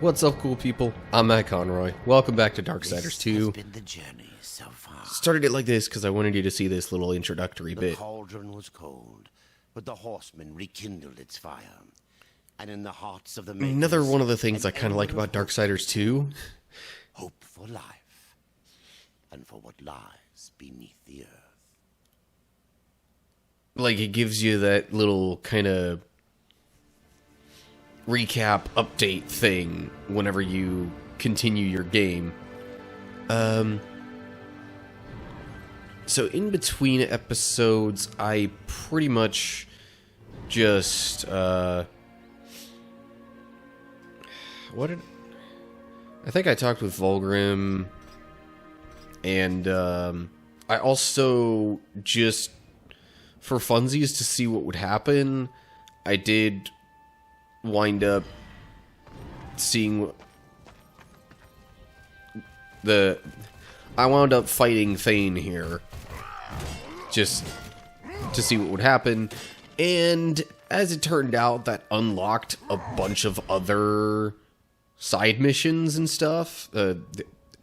What's up, cool people? I'm Matt Conroy. Welcome back to Darksiders 2. Been the journey so far. Started it like this because I wanted you to see this little introductory The bit. cauldron was cold, but the horsemen rekindled its fire. And in the hearts of the makers, Another one of the things I kind of like about Darksiders 2. hope for life, and for what lies beneath the earth. Like, it gives you that little kind of recap update thing whenever you continue your game. So in between episodes, I pretty much just, I think I talked with Volgrim, and, I also just, for funsies to see what would happen, I did wind up seeing I wound up fighting Thane here just to see what would happen, and as it turned out, that unlocked a bunch of other side missions and stuff, a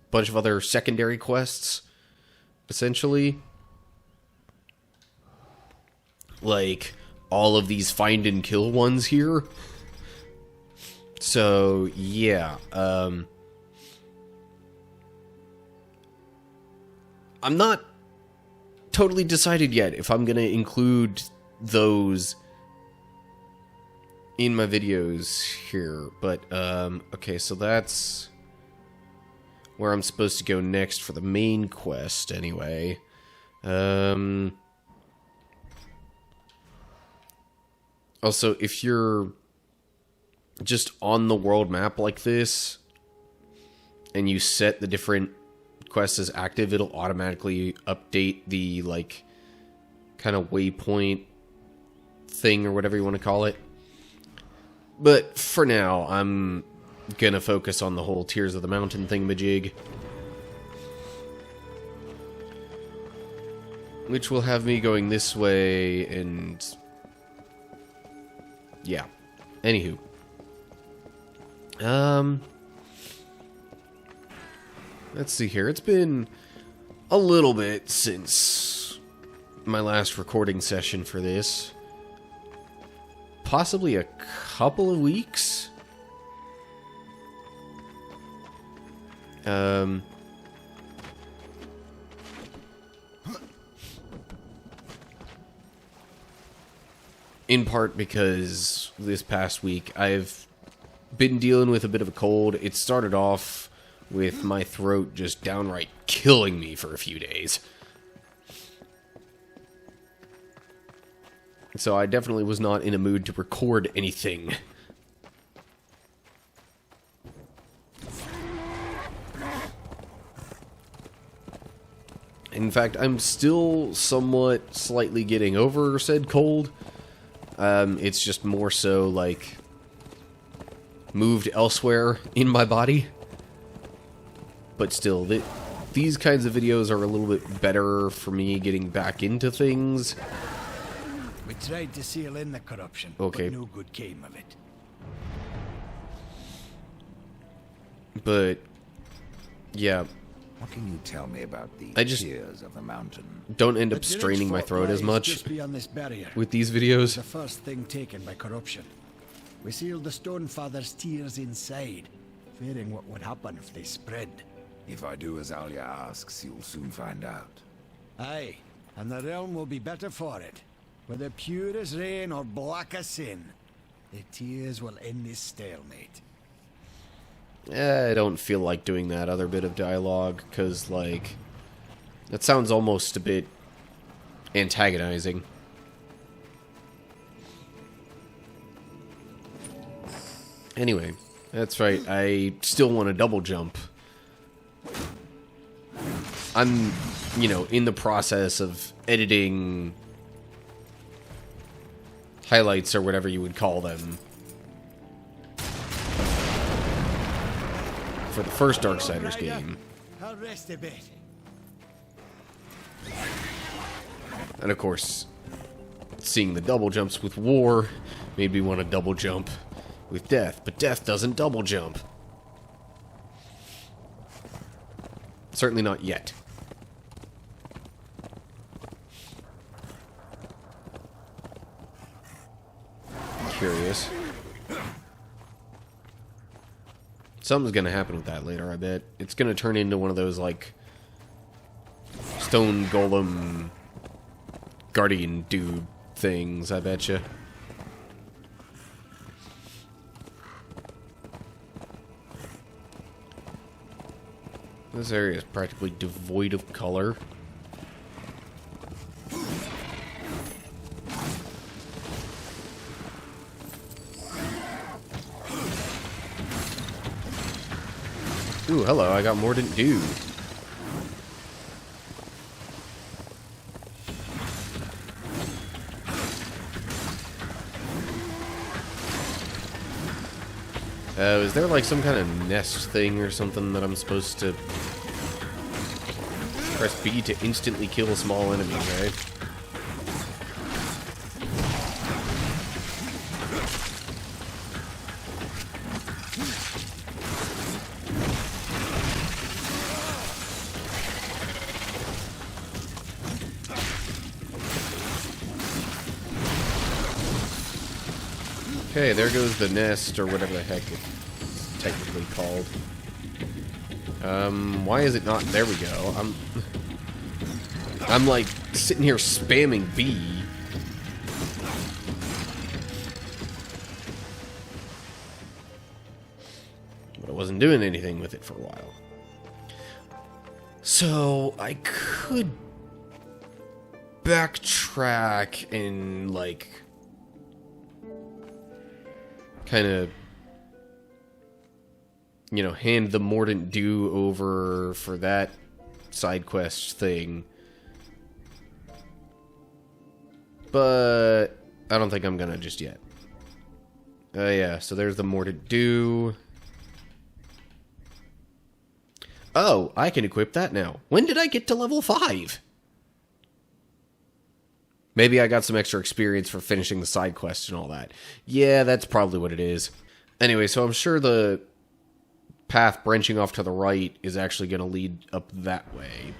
bunch of other secondary quests, essentially. Like, all of these find and kill ones here. So, yeah, I'm not totally decided yet if I'm gonna include those in my videos here, but, okay, so that's where I'm supposed to go next for the main quest, anyway. Also, if you're just on the world map like this, and you set the different quests as active, it'll automatically update the, like, kind of waypoint thing, or whatever you want to call it. But for now, I'm gonna focus on the whole Tears of the Mountain thingamajig, which will have me going this way, and yeah. Anywho. Let's see here. It's been a little bit since my last recording session for this. Possibly a couple of weeks. In part because this past week I've been dealing with a bit of a cold. It started off with my throat just downright killing me for a few days. So I definitely was not in a mood to record anything. In fact, I'm still somewhat slightly getting over said cold. It's just more so, like, moved elsewhere in my body. But still, these kinds of videos are a little bit better for me getting back into things. We tried to seal in the corruption, okay, but no good came of it. But, yeah. What can you tell me about the Tears of the Mountain? Don't end up straining my throat as much with these videos. The first thing taken by corruption. We sealed the Stonefather's tears inside, fearing what would happen if they spread. If I do as Alia asks, you'll soon find out. Aye, and the realm will be better for it. Whether pure as rain or black as sin, the tears will end this stalemate. I don't feel like doing that other bit of dialogue, because, like, that sounds almost a bit antagonizing. Anyway, that's right, I still want to double jump. I'm, you know, in the process of editing highlights, or whatever you would call them, for the first Darksiders game. I'll rest a bit. And of course, seeing the double jumps with War made me want to double jump with Death, but Death doesn't double jump. Certainly not yet. Curious. Something's gonna happen with that later, I bet. It's gonna turn into one of those, like, stone golem guardian dude things, I betcha. This area is practically devoid of color. Ooh, hello, I got Mordant Dew. Is there like some kind of nest thing or something that I'm supposed to press B to instantly kill small enemies, right? Okay, there goes the nest, or whatever the heck it's technically called. Why is it not? There we go. I'm like sitting here spamming B. But I wasn't doing anything with it for a while. So I could backtrack and like kind of, you know, hand the Mordant Dew over for that side quest thing. But I don't think I'm gonna just yet. Yeah, so there's the Mordant Dew. Oh, I can equip that now. When did I get to level 5? Maybe I got some extra experience for finishing the side quest and all that. Yeah, that's probably what it is. Anyway, so I'm sure the path branching off to the right is actually going to lead up that way.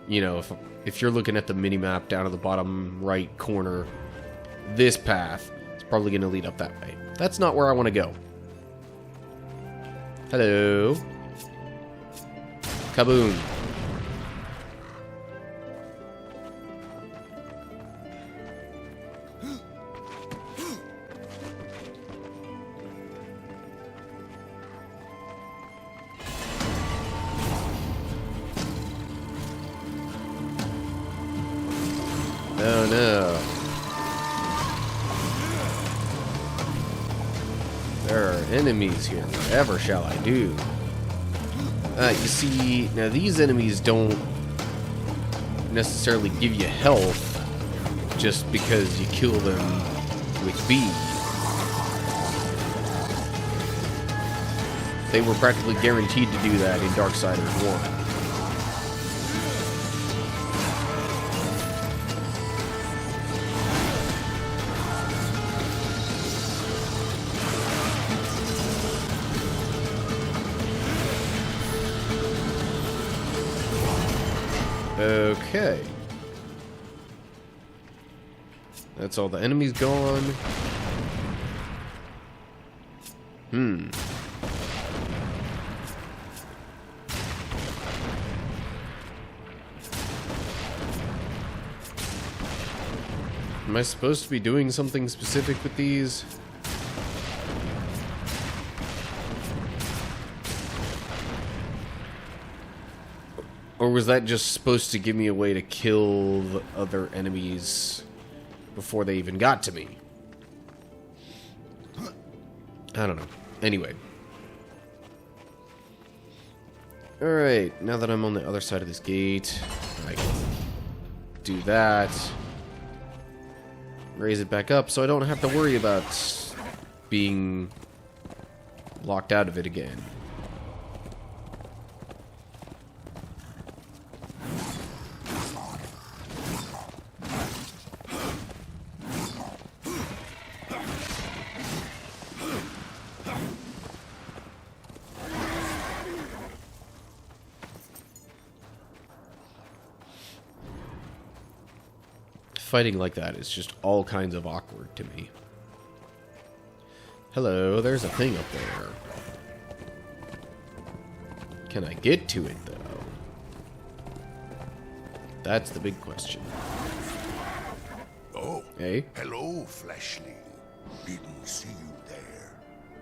You know, if you're looking at the minimap down at the bottom right corner, this path is probably going to lead up that way. That's not where I want to go. Hello. Kaboom. Oh no. There are enemies here. Whatever shall I do? You see, now these enemies don't necessarily give you health just because you kill them with B. They were practically guaranteed to do that in Darksiders 1. Okay. That's all the enemies gone. Am I supposed to be doing something specific with these? Or was that just supposed to give me a way to kill the other enemies before they even got to me? I don't know. Anyway. Alright, now that I'm on the other side of this gate, I can do that. Raise it back up so I don't have to worry about being locked out of it again. fighting like that is just all kinds of awkward to me. Hello, there's a thing up there. Can I get to it, though? That's the big question. Oh, Hey? hello, fleshling. Didn't see you there.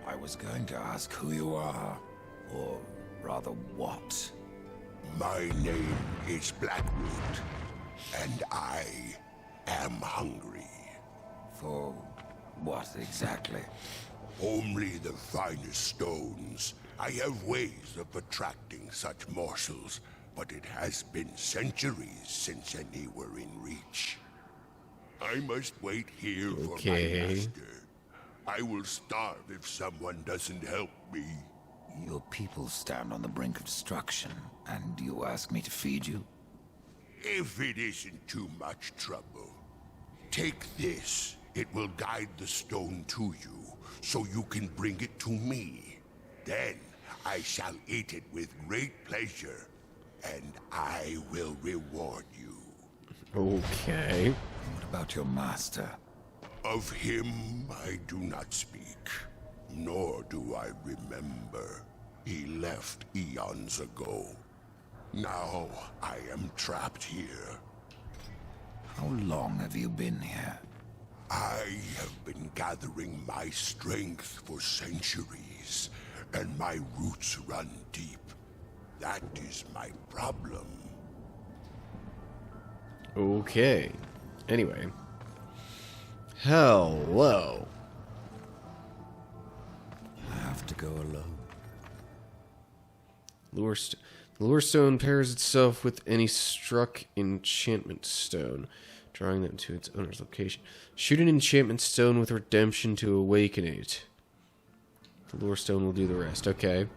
I was going to ask who you are, or rather what. My name is Blackwood, and I am hungry. For what exactly? Only the finest stones. I have ways of attracting such morsels, but it has been centuries since any were in reach. I must wait here for my Okay. master. I will starve if someone doesn't help me. Your people stand on the brink of destruction, and you ask me to feed you? If it isn't too much trouble, take this. It will guide the stone to you, so you can bring it to me. Then I shall eat it with great pleasure, and I will reward you. Okay. What about your master? Of him I do not speak, nor do I remember. He left eons ago. Now I am trapped here. How long have you been here? I have been gathering my strength for centuries, and my roots run deep. That is my problem. Okay. Anyway. Hello. I have to go alone. Lure stone pairs itself with any struck enchantment stone, drawing them to its owner's location. Shoot an enchantment stone with redemption to awaken it. The lure stone will do the rest. Okay.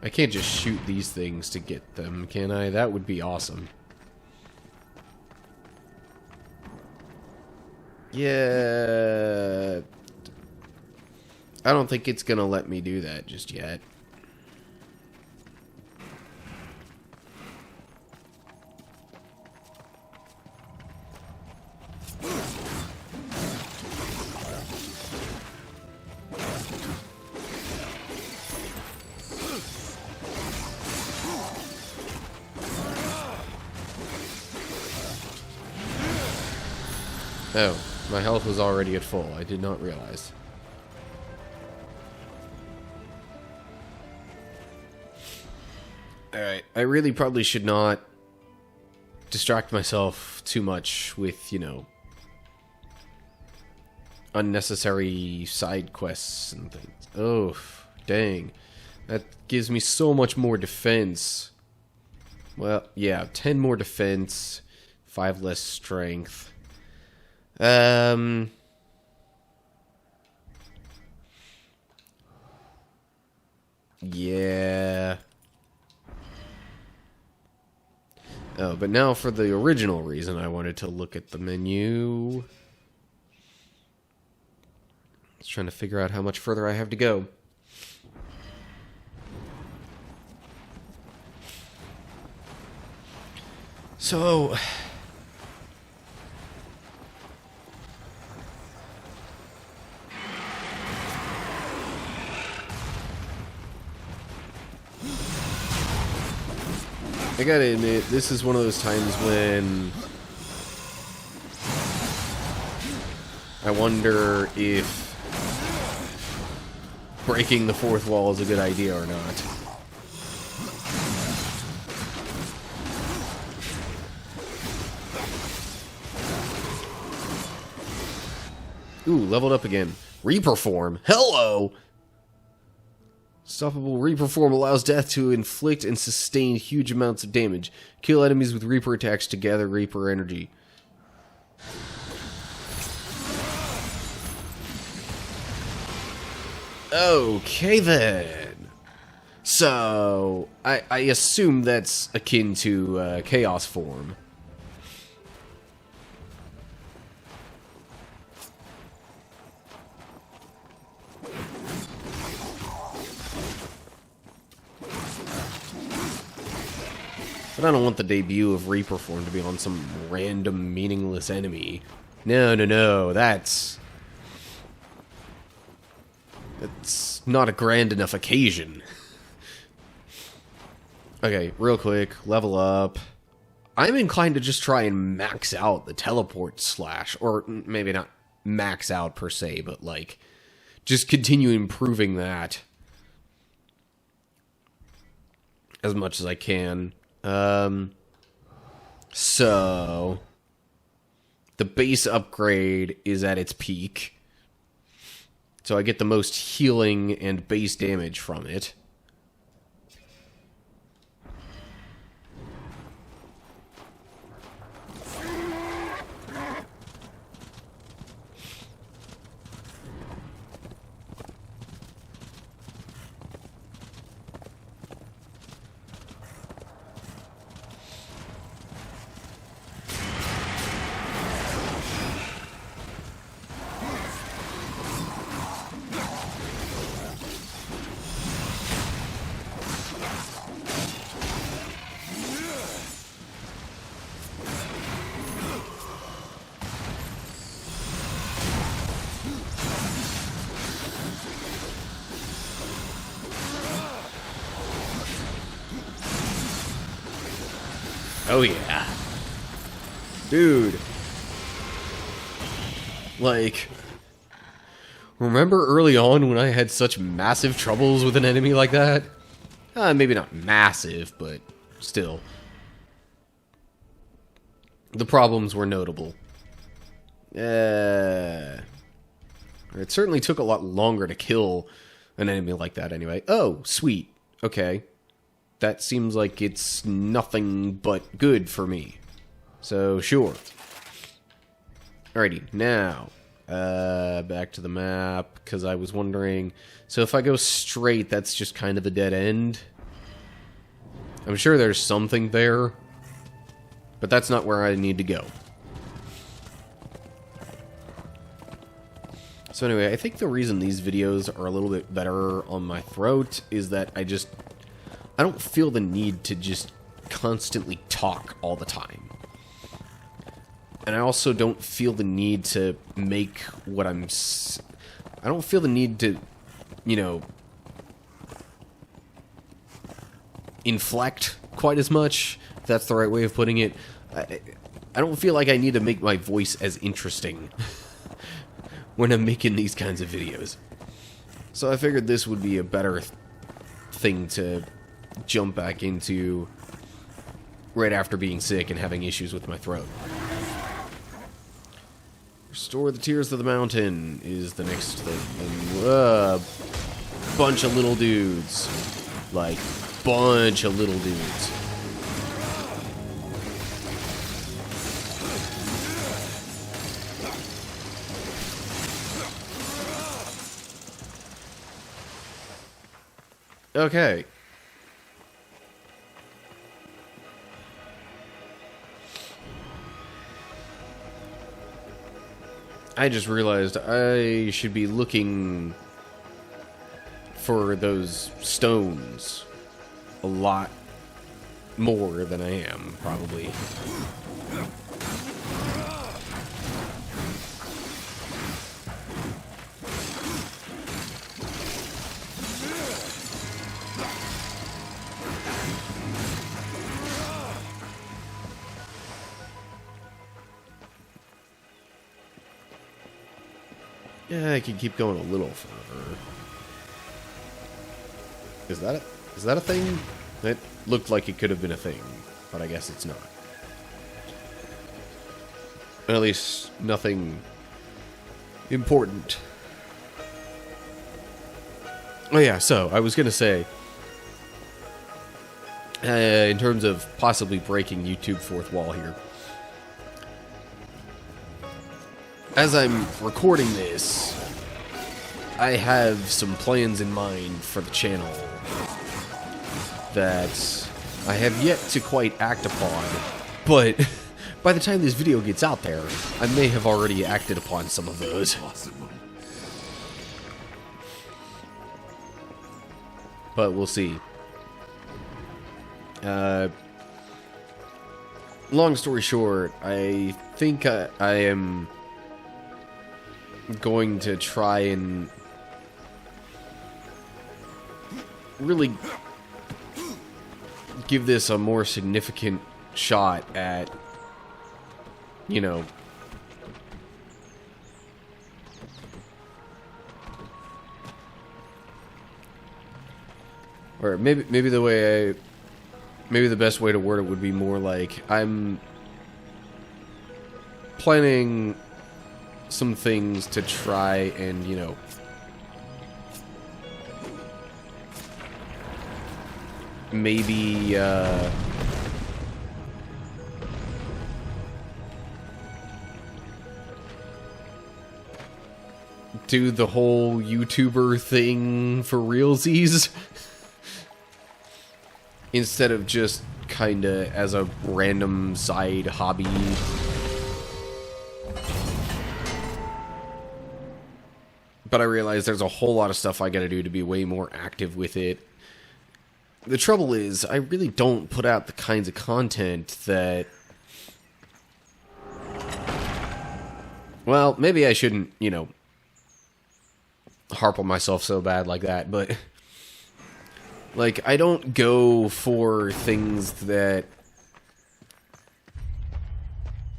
I can't just shoot these things to get them, can I? That would be awesome. Yeah. I don't think it's gonna let me do that just yet. Oh, my health was already at full. I did not realize. Alright, I really probably should not distract myself too much with, you know, unnecessary side quests and things. Oh, dang. That gives me so much more defense. Well, yeah, 10 more defense, 5 less strength. Yeah. Oh, but now for the original reason I wanted to look at the menu. I was trying to figure out how much further I have to go. So... I gotta admit, this is one of those times when I wonder if breaking the fourth wall is a good idea or not. Ooh, leveled up again. Reaper form. Hello! Stoppable Reaper form allows death to inflict and sustain huge amounts of damage. Kill enemies with Reaper attacks to gather Reaper energy. Okay then. So, I assume that's akin to Chaos form. But I don't want the debut of Reaper form to be on some random meaningless enemy. No, no, no, that's not a grand enough occasion. Okay, real quick, level up. I'm inclined to just try and max out the teleport slash, or maybe not max out per se, but like, just continue improving that as much as I can. So the base upgrade is at its peak, so I get the most healing and base damage from it. Oh yeah. Dude. Like, remember early on when I had such massive troubles with an enemy like that? Maybe not massive, but still. The problems were notable. It certainly took a lot longer to kill an enemy like that anyway. Oh, sweet. Okay. That seems like it's nothing but good for me. So, sure. Alrighty, now, back to the map, because I was wondering, so if I go straight, that's just kind of a dead end? I'm sure there's something there, but that's not where I need to go. So anyway, I think the reason these videos are a little bit better on my throat is that I don't feel the need to just constantly talk all the time. And I also don't feel the need to make what I don't feel the need to, you know, inflect quite as much, if that's the right way of putting it. I don't feel like I need to make my voice as interesting when I'm making these kinds of videos. So I figured this would be a better thing to jump back into right after being sick and having issues with my throat. Restore the Tears of the Mountain is the next thing. And, bunch of little dudes. Like, bunch of little dudes. Okay. I just realized I should be looking for those stones a lot more than I am, probably. Yeah, I could keep going a little further. Is that a thing? It looked like it could have been a thing, but I guess it's not. At least nothing important. Oh yeah, so I was gonna say, in terms of possibly breaking YouTube fourth wall here, as I'm recording this, I have some plans in mind for the channel that I have yet to quite act upon, but by the time this video gets out there, I may have already acted upon some of those. But we'll see. long story short, I think I am going to try and really give this a more significant shot at, you know, or maybe the best way to word it would be more like I'm planning some things to try and, you know, maybe do the whole YouTuber thing for realsies instead of just kinda as a random side hobby. But I realize there's a whole lot of stuff I gotta do to be way more active with it. The trouble is, I really don't put out the kinds of content that... Well, maybe I shouldn't, you know, harp on myself so bad like that, but... Like, I don't go for things that,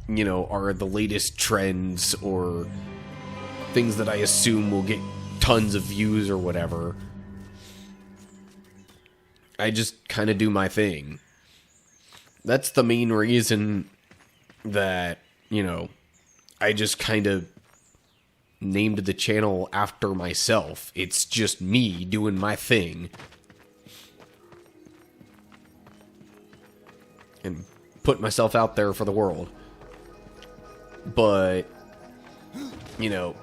you know, are the latest trends or things that I assume will get tons of views or whatever. I just kind of do my thing. That's the main reason that, you know, I just kind of named the channel after myself. It's just me doing my thing. And put myself out there for the world. But, you know,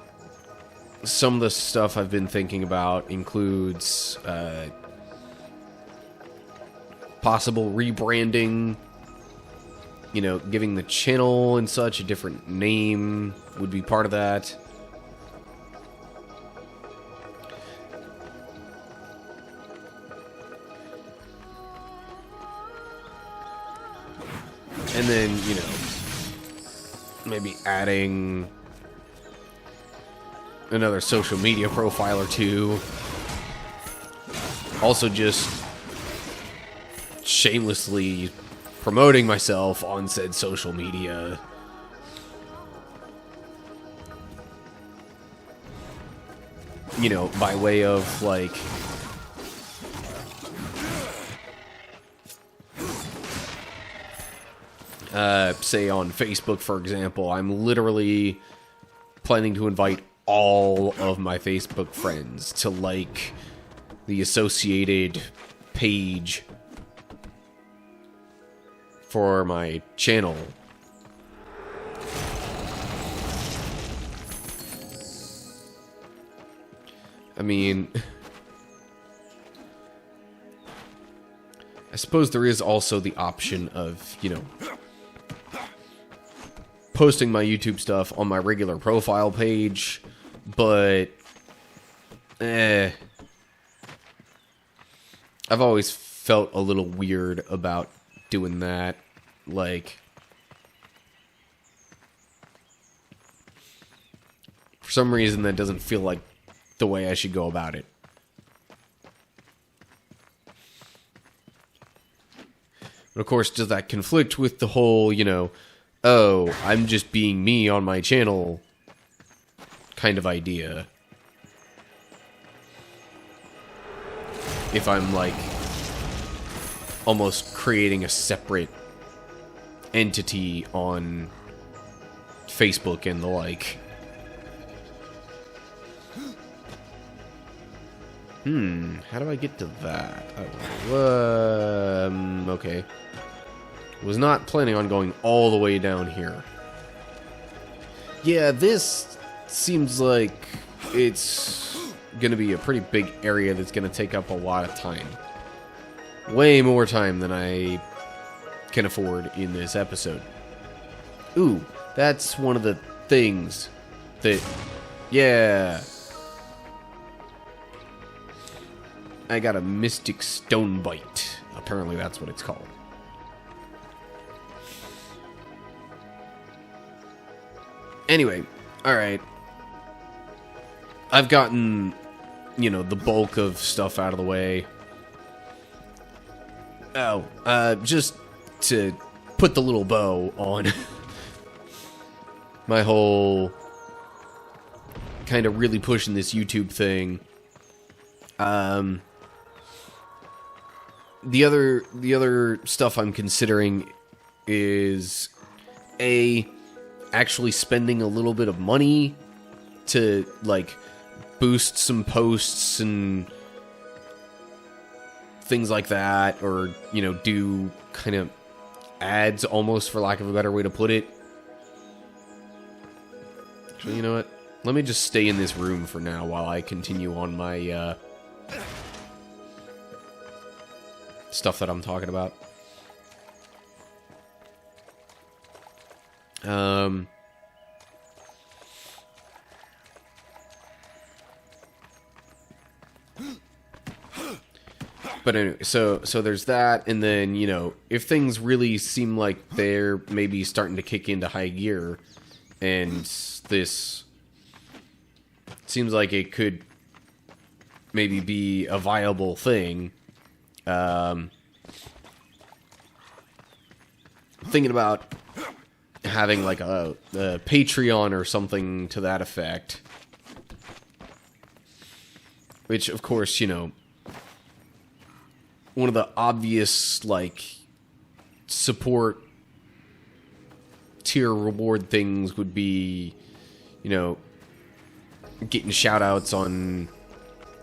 some of the stuff I've been thinking about includes possible rebranding, you know, giving the channel and such a different name would be part of that. And then, you know, maybe adding another social media profile or two. Also just shamelessly promoting myself on said social media. You know, by way of, like... say on Facebook, for example, I'm literally planning to invite all of my Facebook friends to like the associated page for my channel. I mean, I suppose there is also the option of, you know, posting my YouTube stuff on my regular profile page, but I've always felt a little weird about doing that. Like, for some reason that doesn't feel like the way I should go about it. But of course, does that conflict with the whole, you know, oh, I'm just being me on my channel kind of idea? If I'm, like, almost creating a separate entity on Facebook and the like. How do I get to that? Okay. Was not planning on going all the way down here. Yeah, this seems like it's gonna be a pretty big area that's gonna take up a lot of time. Way more time than I can afford in this episode. Ooh, that's one of the things that... Yeah. I got a Mystic Stone Bite. Apparently that's what it's called. Anyway, alright. I've gotten, the bulk of stuff out of the way. Oh, just to put the little bow on my whole kind of really pushing this YouTube thing. The other stuff I'm considering is actually spending a little bit of money to like boost some posts and things like that, or do kind of ads almost, for lack of a better way to put it. Actually, you know what? Let me just stay in this room for now while I continue on my stuff that I'm talking about. But anyway, so there's that, and then, if things really seem like they're maybe starting to kick into high gear, and this seems like it could maybe be a viable thing, thinking about having like a Patreon or something to that effect, which, of course, one of the obvious, like, support tier reward things would be, getting shout-outs on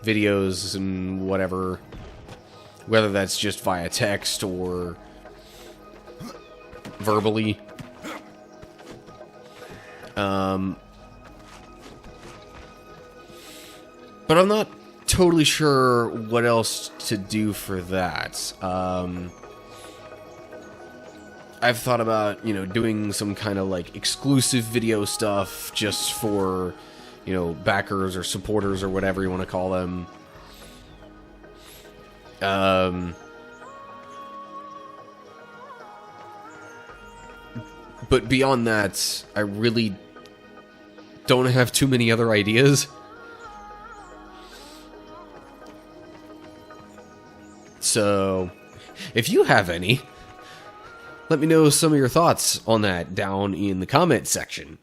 videos and whatever, whether that's just via text or verbally. But I'm not totally sure what else to do for that. I've thought about, doing some kind of like exclusive video stuff just for, backers or supporters or whatever you want to call them. But beyond that, I really don't have too many other ideas. So, if you have any, let me know some of your thoughts on that down in the comments section.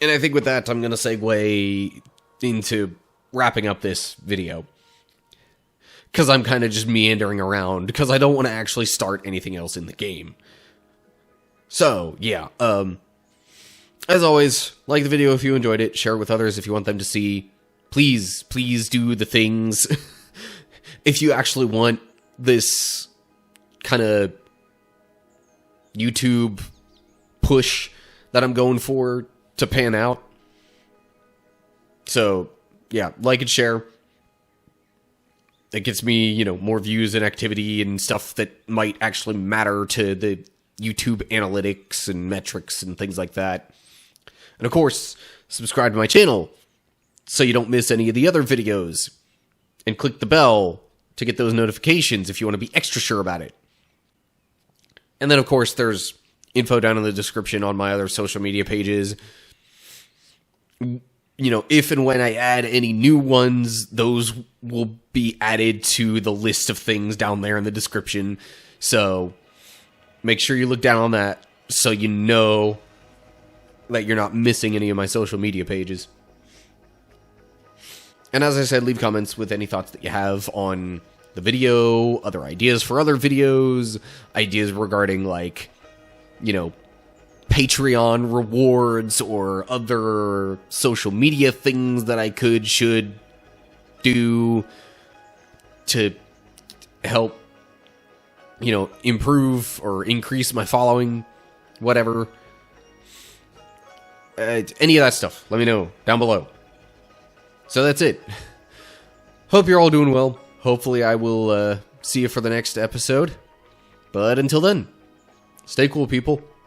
And I think with that, I'm going to segue into wrapping up this video, because I'm kind of just meandering around, because I don't want to actually start anything else in the game. So, yeah, as always, like the video if you enjoyed it, share it with others if you want them to see. Please do the things. If you actually want this kind of YouTube push that I'm going for to pan out. So, yeah, like and share. It gets me, more views and activity and stuff that might actually matter to the YouTube analytics and metrics and things like that. And of course, subscribe to my channel so you don't miss any of the other videos. And click the bell to get those notifications if you want to be extra sure about it. And then, of course, there's info down in the description on my other social media pages. If and when I add any new ones, those will be added to the list of things down there in the description. So make sure you look down on that so you know that you're not missing any of my social media pages. And as I said, leave comments with any thoughts that you have on the video, other ideas for other videos, ideas regarding, like, Patreon rewards or other social media things that I should do to help, improve or increase my following, whatever. Any of that stuff, let me know down below. So that's it. Hope you're all doing well. Hopefully I will see you for the next episode. But until then, stay cool, people.